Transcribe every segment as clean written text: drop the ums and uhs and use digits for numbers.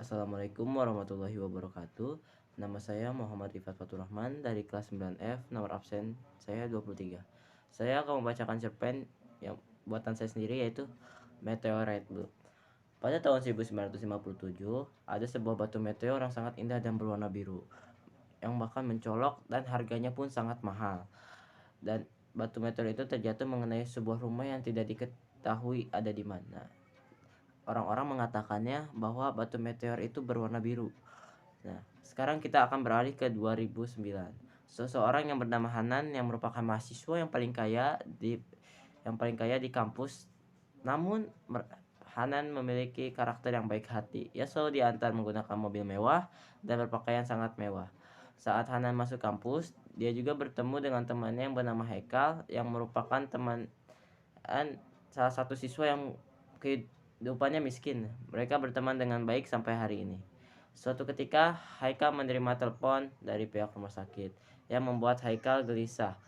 Assalamualaikum warahmatullahi wabarakatuh. Nama saya Muhammad Rifat Fatur Rahman dari kelas 9F, nomor absen saya 23. Saya akan membacakan cerpen yang buatan saya sendiri, yaitu Meteorite Blue. Pada tahun 1957, ada sebuah batu meteor yang sangat indah dan berwarna biru, yang bahkan mencolok dan harganya pun sangat mahal. Dan batu meteor itu terjatuh mengenai sebuah rumah yang tidak diketahui ada di mana. Orang-orang mengatakannya bahwa batu meteor itu berwarna biru. Nah, sekarang kita akan beralih ke 2009. Seseorang yang bernama Hanan, yang merupakan mahasiswa yang paling kaya di kampus. Namun Hanan memiliki karakter yang baik hati. Ia selalu diantar menggunakan mobil mewah dan berpakaian sangat mewah. Saat Hanan masuk kampus, dia juga bertemu dengan temannya yang bernama Haikal, yang merupakan salah satu siswa yang kehidupannya miskin. Mereka berteman dengan baik sampai hari ini. Suatu ketika, Haikal menerima telepon dari pihak rumah sakit yang membuat Haikal gelisah,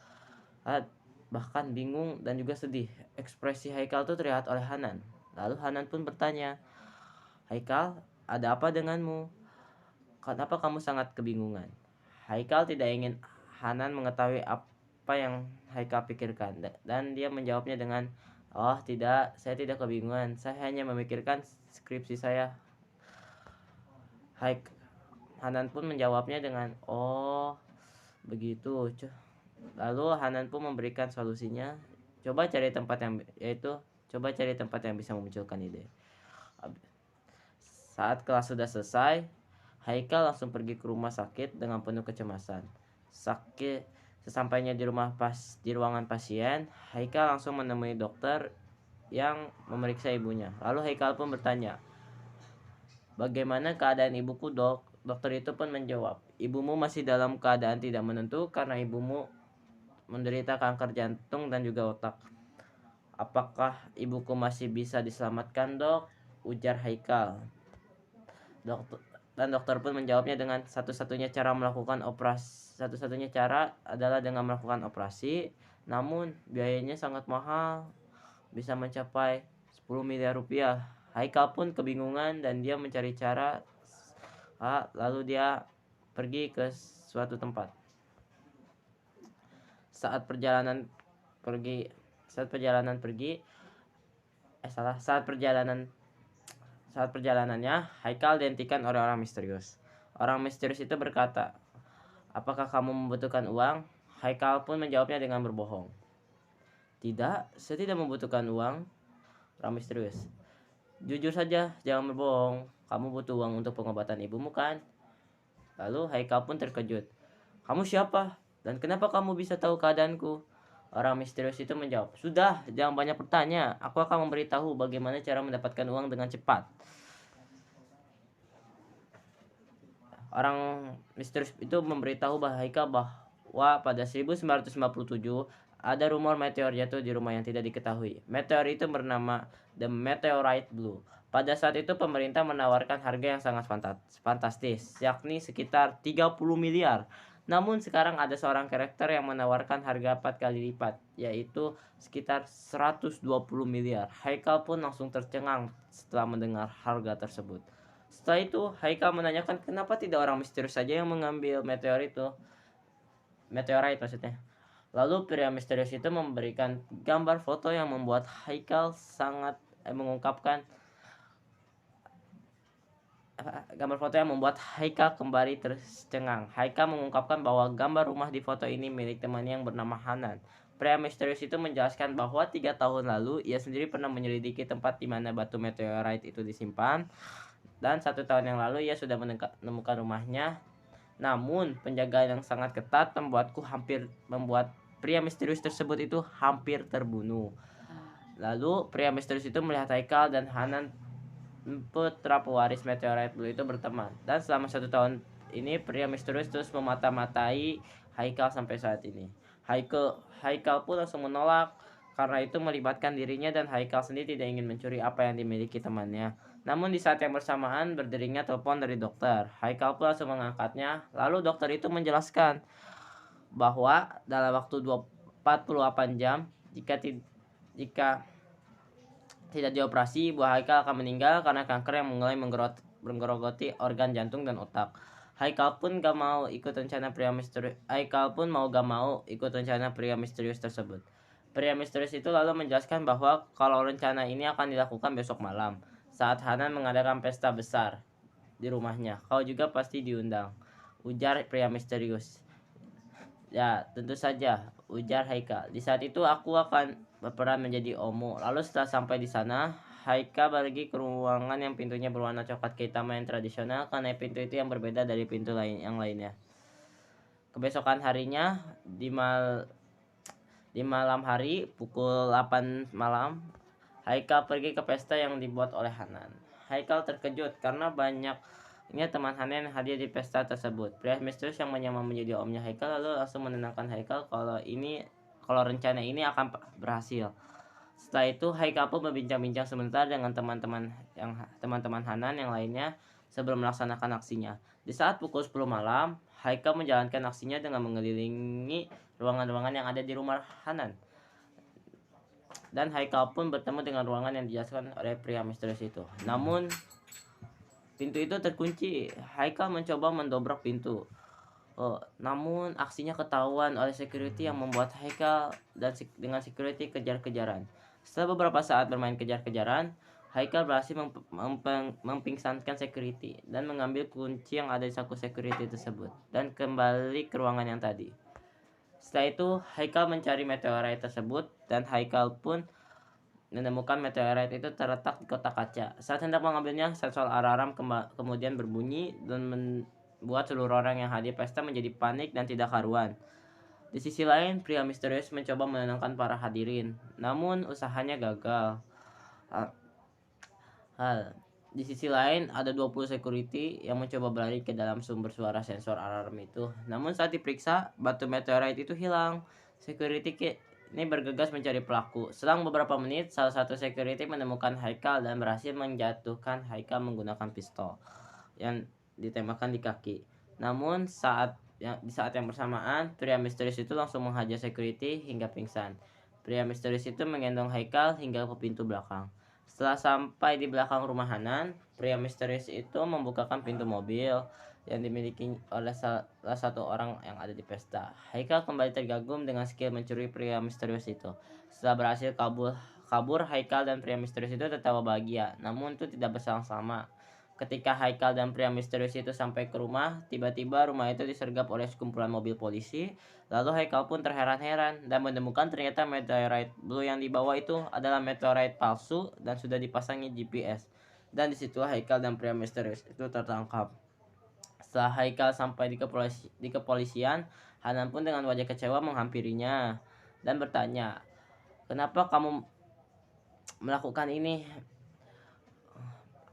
bahkan bingung dan juga sedih. Ekspresi Haikal itu terlihat oleh Hanan. Lalu Hanan pun bertanya, "Haikal, ada apa denganmu? Kenapa kamu sangat kebingungan?" Haikal tidak ingin Hanan mengetahui apa yang Haikal pikirkan, dan dia menjawabnya dengan, "Oh tidak, saya tidak kebingungan. Saya hanya memikirkan skripsi saya." Hanan pun menjawabnya dengan, "Oh begitu." Lalu Hanan pun memberikan solusinya, coba cari tempat yang bisa memunculkan ide. Saat kelas sudah selesai, Haikal langsung pergi ke rumah sakit dengan penuh kecemasan. Sesampainya di ruangan pasien, Haikal langsung menemui dokter yang memeriksa ibunya. Lalu Haikal pun bertanya, "Bagaimana keadaan ibuku, dok?" Dokter itu pun menjawab, "Ibumu masih dalam keadaan tidak menentu karena ibumu menderita kanker jantung dan juga otak." "Apakah ibuku masih bisa diselamatkan, dok?" ujar Haikal. Dokter pun menjawabnya dengan, satu-satunya cara adalah dengan melakukan operasi, namun biayanya sangat mahal, bisa mencapai 10 miliar rupiah. Haikal pun kebingungan dan dia mencari cara. Lalu dia pergi ke suatu tempat. Saat perjalanannya, Haikal dihentikan oleh orang misterius. Orang misterius itu berkata, "Apakah kamu membutuhkan uang?" Haikal pun menjawabnya dengan berbohong. "Tidak, saya tidak membutuhkan uang." Orang misterius, "Jujur saja, jangan berbohong. Kamu butuh uang untuk pengobatan ibumu, kan?" Lalu Haikal pun terkejut. "Kamu siapa? Dan kenapa kamu bisa tahu keadaanku?" Orang misterius itu menjawab, "Sudah, jangan banyak bertanya. Aku akan memberitahu bagaimana cara mendapatkan uang dengan cepat." Orang misterius itu memberitahu Haikal bahwa pada 1957 ada rumor meteor jatuh di rumah yang tidak diketahui. Meteor itu bernama The Meteorite Blue. Pada saat itu pemerintah menawarkan harga yang sangat fantastis, yakni sekitar 30 miliar. Namun sekarang ada seorang karakter yang menawarkan harga 4 kali lipat, yaitu sekitar 120 miliar. Haikal pun langsung tercengang setelah mendengar harga tersebut. Setelah itu, Haikal menanyakan kenapa tidak orang misterius saja yang mengambil meteorite maksudnya. Lalu pria misterius itu memberikan gambar foto yang membuat Haikal kembali tercengang. Haikal mengungkapkan bahwa gambar rumah di foto ini milik temannya yang bernama Hanan. Pria misterius itu menjelaskan bahwa 3 tahun lalu ia sendiri pernah menyelidiki tempat di mana batu meteorite itu disimpan, dan 1 tahun yang lalu ia sudah menemukan rumahnya. Namun penjagaan yang sangat ketat membuat pria misterius tersebut itu hampir terbunuh. Lalu pria misterius itu melihat Haikal dan Hanan, putra pewaris Meteorite Blue, itu berteman. Dan selama 1 tahun ini pria misterius terus memata-matai Haikal sampai saat ini. Haikal pun langsung menolak karena itu melibatkan dirinya, dan Haikal sendiri tidak ingin mencuri apa yang dimiliki temannya. Namun di saat yang bersamaan berderingnya telepon dari dokter. Haikal pun langsung mengangkatnya. Lalu dokter itu menjelaskan bahwa dalam waktu 48 jam, jika tidak dioperasi, buah Haikal akan meninggal karena kanker yang mulai menggerogoti organ jantung dan otak. Haikal pun gak mau ikut rencana pria misterius. Haikal pun mau gak mau ikut rencana pria misterius tersebut. Pria misterius itu lalu menjelaskan bahwa kalau rencana ini akan dilakukan besok malam saat Hanan mengadakan pesta besar di rumahnya. Kau juga pasti diundang, ujar pria misterius. Ya, tentu saja, ujar Haikal. Di saat itu aku akan berperan menjadi Omo. Lalu setelah sampai di sana, Haikal pergi ke ruangan yang pintunya berwarna coklat kehitaman yang tradisional karena pintu itu yang berbeda dari pintu lain yang lainnya. Kebesokan harinya di malam hari pukul 8 malam, Haikal pergi ke pesta yang dibuat oleh Hanan. Haikal terkejut karena banyaknya teman Hanan yang hadir di pesta tersebut. Pria misterius yang menyamar menjadi omnya Haikal lalu langsung menenangkan Haikal kalau rencana ini akan berhasil. Setelah itu Haikal pun berbincang-bincang sebentar dengan teman-teman Hanan yang lainnya sebelum melaksanakan aksinya. Di saat pukul 10 malam, Haikal menjalankan aksinya dengan mengelilingi ruangan-ruangan yang ada di rumah Hanan. Dan Haikal pun bertemu dengan ruangan yang dijelaskan oleh pria misterius itu. Namun pintu itu terkunci. Haikal mencoba mendobrak pintu. Namun aksinya ketahuan oleh security yang membuat Haikal dengan security kejar-kejaran. Setelah beberapa saat bermain kejar-kejaran, Haikal berhasil mempingsankan security dan mengambil kunci yang ada di saku security tersebut dan kembali ke ruangan yang tadi. Setelah itu, Haikal mencari meteorite tersebut dan Haikal pun menemukan meteorite itu terletak di kotak kaca. Saat hendak mengambilnya, sensor alarm kemudian berbunyi dan membuat seluruh orang yang hadir pesta menjadi panik dan tidak karuan. Di sisi lain, pria misterius mencoba menenangkan para hadirin, namun usahanya gagal. Di sisi lain, ada 20 security yang mencoba berlari ke dalam sumber suara sensor alarm itu. Namun saat diperiksa, batu meteorite itu hilang. Security ini bergegas mencari pelaku. Selang beberapa menit, salah satu security menemukan Haikal dan berhasil menjatuhkan Haikal menggunakan pistol yang ditembakkan di kaki. Namun di saat yang bersamaan, pria misterius itu langsung menghajar security hingga pingsan. Pria misterius itu menggendong Haikal hingga ke pintu belakang. Setelah sampai di belakang rumah Hanan, pria misterius itu membukakan pintu mobil yang dimiliki oleh salah satu orang yang ada di pesta. Haikal kembali tergagum dengan skill mencuri pria misterius itu. Setelah berhasil kabur, Haikal dan pria misterius itu tertawa bahagia. Namun itu tidak berselang lama. Ketika Haikal dan pria misterius itu sampai ke rumah, tiba-tiba rumah itu disergap oleh sekumpulan mobil polisi. Lalu Haikal pun terheran-heran dan menemukan ternyata meteorite blue yang dibawa itu adalah meteorite palsu dan sudah dipasangi GPS. Dan disitu Haikal dan pria misterius itu tertangkap. Setelah Haikal sampai di kepolisian, Hanan pun dengan wajah kecewa menghampirinya dan bertanya, "Kenapa kamu melakukan ini?"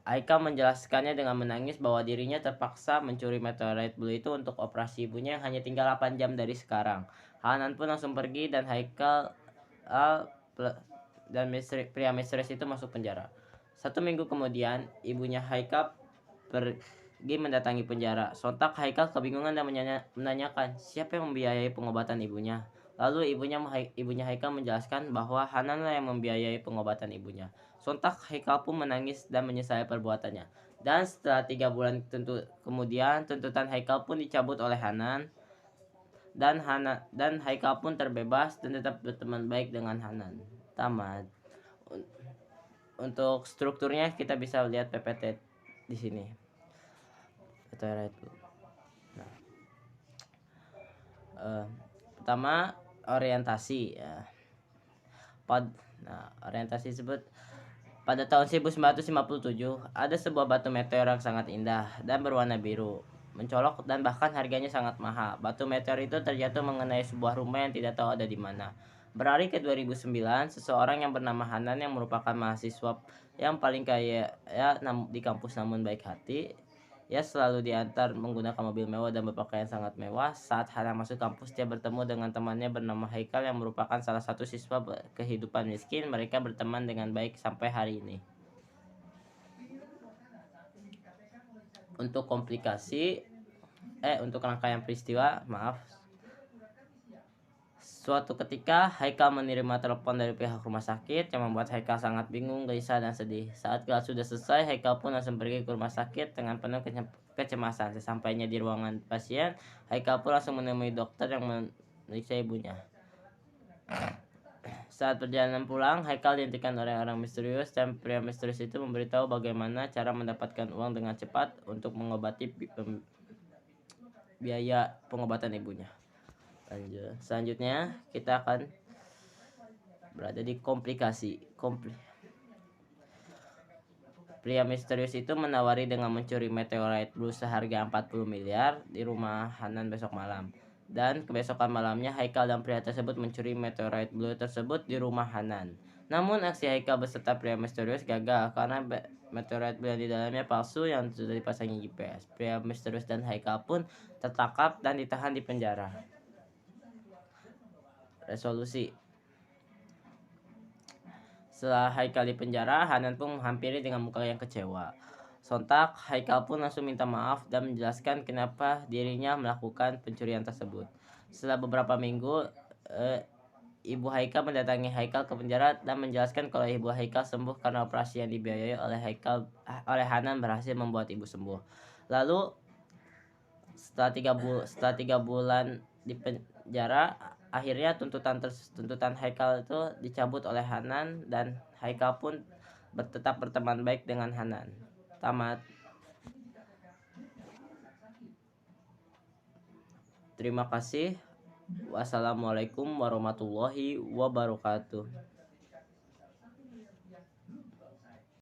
Haikal menjelaskannya dengan menangis bahwa dirinya terpaksa mencuri meteorite blue itu untuk operasi ibunya yang hanya tinggal 8 jam dari sekarang. Hanan pun langsung pergi dan Haikal dan pria misterius itu masuk penjara. 1 minggu kemudian, ibunya Haikal pergi mendatangi penjara. Sontak Haikal kebingungan dan menanyakan siapa yang membiayai pengobatan ibunya. Lalu ibunya Haikal menjelaskan bahwa Hananlah yang membiayai pengobatan ibunya. Sontak Haikal pun menangis dan menyesali perbuatannya. Dan setelah 3 bulan kemudian, tuntutan Haikal pun dicabut oleh Hanan. Dan Haikal pun terbebas dan tetap berteman baik dengan Hanan. Tamat. Untuk strukturnya kita bisa lihat PPT di sini. Pertama, orientasi ya. Orientasi tersebut pada tahun 1957 ada sebuah batu meteor yang sangat indah dan berwarna biru, mencolok dan bahkan harganya sangat mahal. Batu meteor itu terjatuh mengenai sebuah rumah yang tidak tahu ada di mana. Berhari ke 2009, seseorang yang bernama Hanan yang merupakan mahasiswa yang paling kaya di kampus namun baik hati, selalu diantar menggunakan mobil mewah dan berpakaian sangat mewah. Saat Hanan masuk kampus, dia bertemu dengan temannya bernama Haikal yang merupakan salah satu siswa kehidupan miskin. Mereka berteman dengan baik sampai hari ini. Untuk rangkaian peristiwa, Suatu ketika, Haikal menerima telepon dari pihak rumah sakit yang membuat Haikal sangat bingung, gelisah, dan sedih. Saat kelas sudah selesai, Haikal pun langsung pergi ke rumah sakit dengan penuh kecemasan. Sesampainya di ruangan pasien, Haikal pun langsung menemui dokter yang memeriksa ibunya. Saat perjalanan pulang, Haikal dihentikan oleh orang misterius dan pria misterius itu memberitahu bagaimana cara mendapatkan uang dengan cepat untuk mengobati biaya pengobatan ibunya. Selanjutnya kita akan berada di Pria misterius itu menawari dengan mencuri meteorite blue seharga 40 miliar di rumah Hanan besok malam. Dan kebesokan malamnya Haikal dan pria tersebut mencuri meteorite blue tersebut di rumah Hanan. Namun aksi Haikal beserta pria misterius gagal karena meteorite blue di dalamnya palsu yang sudah dipasangi GPS. Pria misterius dan Haikal pun tertangkap dan ditahan di penjara. Resolusi. Setelah Haikal di penjara, Hanan pun menghampiri dengan muka yang kecewa. Sontak, Haikal pun langsung minta maaf dan menjelaskan kenapa dirinya melakukan pencurian tersebut. Setelah beberapa minggu, ibu Haikal mendatangi Haikal ke penjara dan menjelaskan kalau ibu Haikal sembuh karena operasi yang dibiayai oleh Hanan berhasil membuat ibu sembuh. Lalu setelah 3 bulan di penjara, akhirnya tuntutan Haikal itu dicabut oleh Hanan dan Haikal pun tetap berteman baik dengan Hanan. Tamat. Terima kasih. Wassalamualaikum warahmatullahi wabarakatuh.